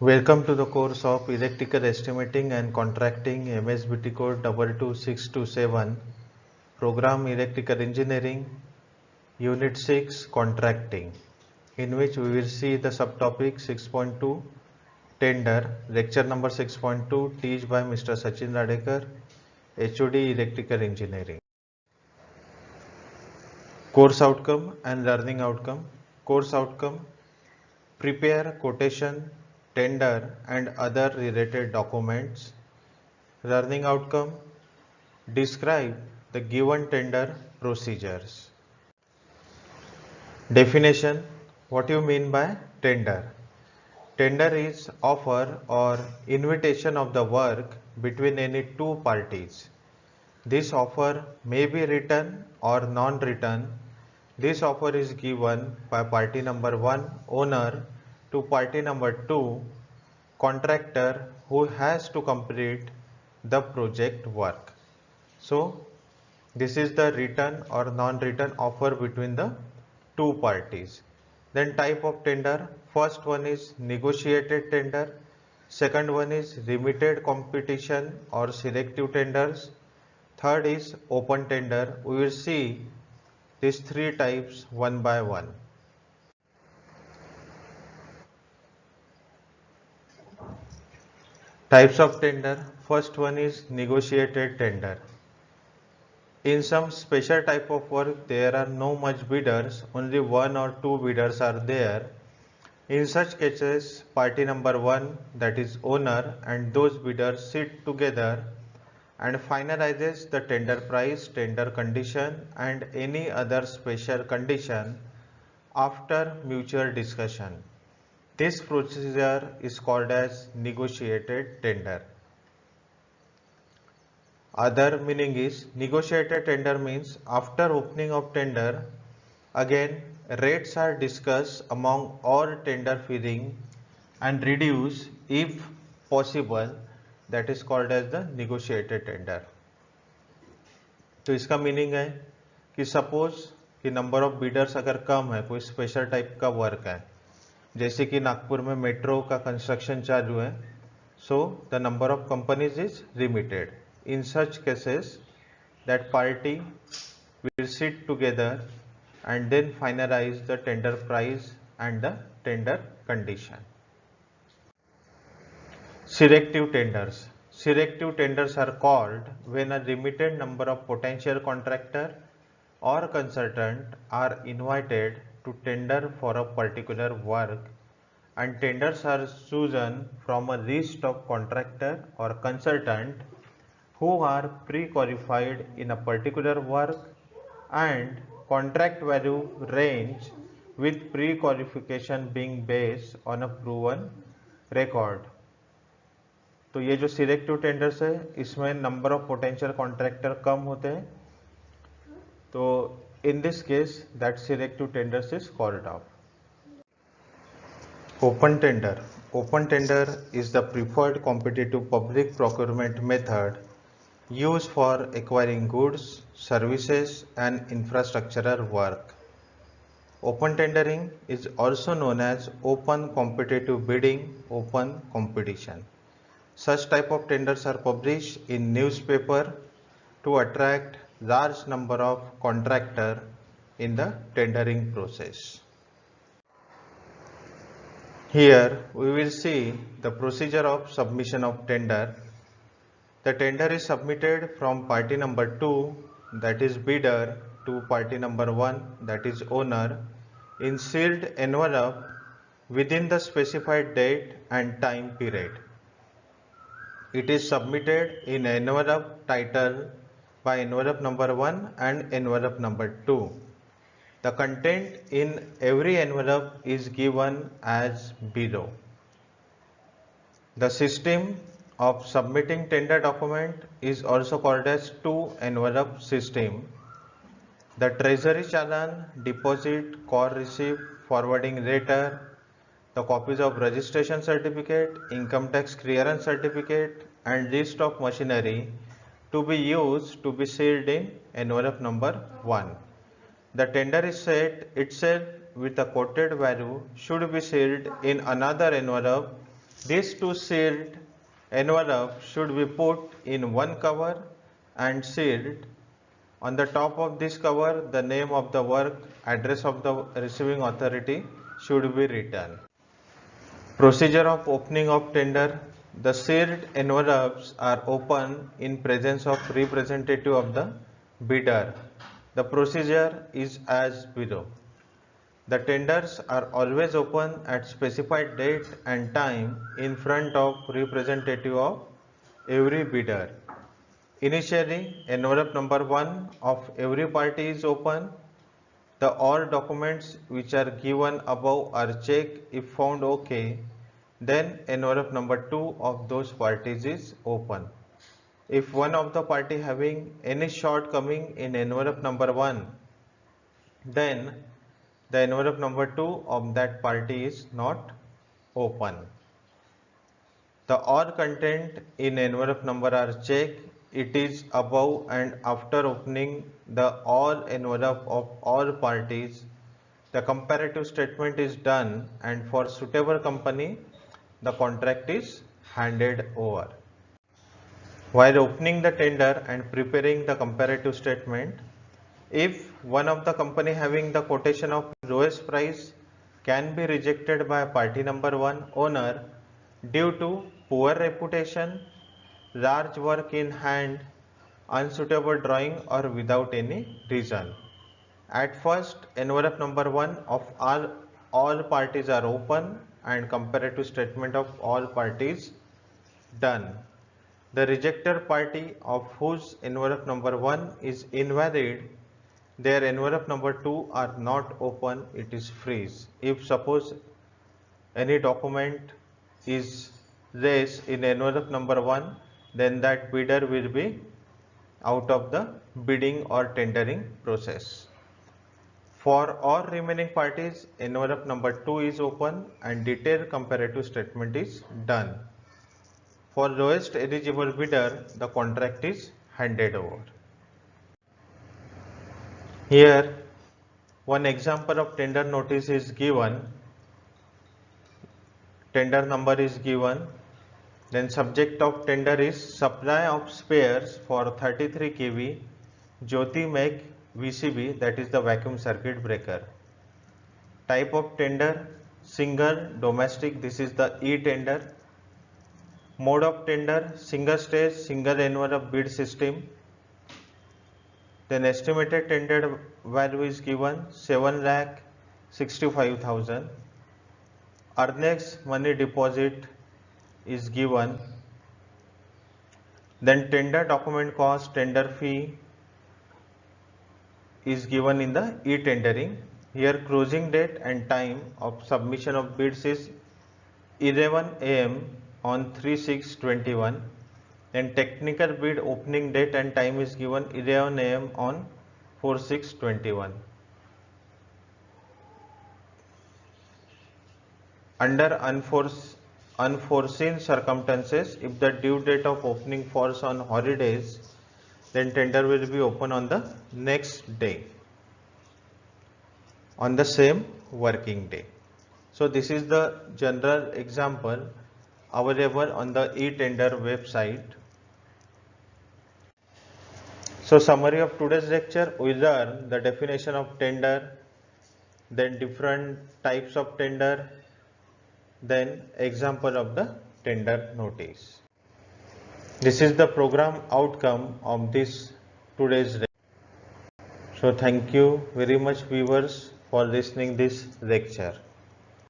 Welcome to the course of Electrical Estimating and Contracting, MSBT code 22627, Program Electrical Engineering, Unit 6 Contracting, in which we will see the subtopic 6.2 Tender, lecture number 6.2, teach by Mr. Sachin Radekar, HOD Electrical Engineering. Course outcome and learning outcome. Course outcome: prepare quotation, tender and other related documents. Learning outcome: describe the given tender procedures. Definition: what you mean by tender? Tender is offer or invitation of the work between any two parties. This offer may be written or non-written. This offer is given by party number 1, owner, to party number 2, contractor, who has to complete the project work. So this is the written or non-written offer between the two parties. Then type of tender: first one is negotiated tender, second one is limited competition or selective tenders, third is open tender. We will see these three types one by one. Types of tender: first one is negotiated tender. In some special type of work, there are no much bidders, only one or two bidders are there. In such cases, party number 1, that is owner, and those bidders sit together and finalizes the tender price, tender condition and any other special condition after mutual discussion. This procedure is called as negotiated tender. Other meaning is negotiated tender means after opening of tender, again rates are discussed among all tender feeling and reduce if possible. That is called as the negotiated tender. तो इसका meaning है कि suppose कि number of bidders अगर कम है, कोई special type का work है, जैसे कि नागपुर में मेट्रो का कंस्ट्रक्शन चालू है, so the number of companies is limited. In such cases, that party will sit together and then finalize the tender price and the tender condition. Selective tenders. Selective tenders are called when a limited number of potential contractor or consultant are invited to tender for a particular work, and tenders are chosen from a list of contractor or consultant who are pre-qualified in a particular work and contract value range, with pre-qualification being based on a proven record. तो ये जो selective tenders है, इसमें number of potential contractor कम होते हैं, तो in this case that selective tenders is called off. Open tender. Open tender is the preferred competitive public procurement method used for acquiring goods, services and infrastructural work. Open tendering is also known as open competitive bidding, open competition. Such type of tenders are published in newspaper to attract large number of contractors in the tendering process. Here we will see the procedure of submission of tender. The tender is submitted from party number 2, that is bidder, to party number 1, that is owner, in sealed envelope within the specified date and time period. It is submitted in envelope titled by envelope number 1 and envelope number 2. The content in every envelope is given as below. The system of submitting tender document is also called as two envelope system. The treasury challan, deposit, core receipt, forwarding letter, the copies of registration certificate, income tax clearance certificate and list of machinery to be used to be sealed in envelope number 1. The tender is set itself with a quoted value should be sealed in another envelope These two sealed envelopes should be put in one cover and sealed. On the top of this cover, the name of the work, address of the receiving authority should be written. Procedure of opening of tender. The sealed envelopes are opened in presence of representative of the bidder. The procedure is as below. The tenders are always open at specified date and time in front of representative of every bidder. Initially, envelope number 1 of every party is open. The all documents which are given above are checked. If found okay, then envelope number 2 of those parties is open. If one of the party having any shortcoming in envelope number 1, then the envelope number 2 of that party is not open. The all content in envelope number are checked. It is above and after opening the all envelope of all parties, the comparative statement is done, and for suitable company, the contract is handed over. While opening the tender and preparing the comparative statement, if one of the company having the quotation of lowest price can be rejected by party number 1 owner due to poor reputation, large work in hand, unsuitable drawing or without any reason. At first, envelope number 1 of all parties are open and comparative statement of all parties done. The rejected party of whose envelope number 1 is invalid, their envelope number 2 are not open, it is freeze. If suppose any document is raised in envelope number 1, then that bidder will be out of the bidding or tendering process. For all remaining parties, envelope number 2 is open and detailed comparative statement is done. For lowest eligible bidder, the contract is handed over. Here, one example of tender notice is given. Tender number is given. Then subject of tender is supply of spares for 33 kV Jyoti Meg VCB, that is the vacuum circuit breaker. Type of tender, single domestic, this is the e-tender. Mode of tender, single stage, single envelope bid system. Then estimated tender value is given 7,65,000. Earnest money deposit is given. Then tender document cost, tender fee is given in the e-tendering. Here closing date and time of submission of bids is 11 am on 3/6/21. Then technical bid opening date and time is given 11 am on 4/6/21. Under unforeseen circumstances, if the due date of opening falls on holidays, then tender will be open on the next day, on the same working day. So this is the general example available on the e-tender website. So summary of today's lecture, we learn the definition of tender, then different types of tender, then example of the tender notice. This is the program outcome of this today's lecture. So thank you very much viewers for listening this lecture.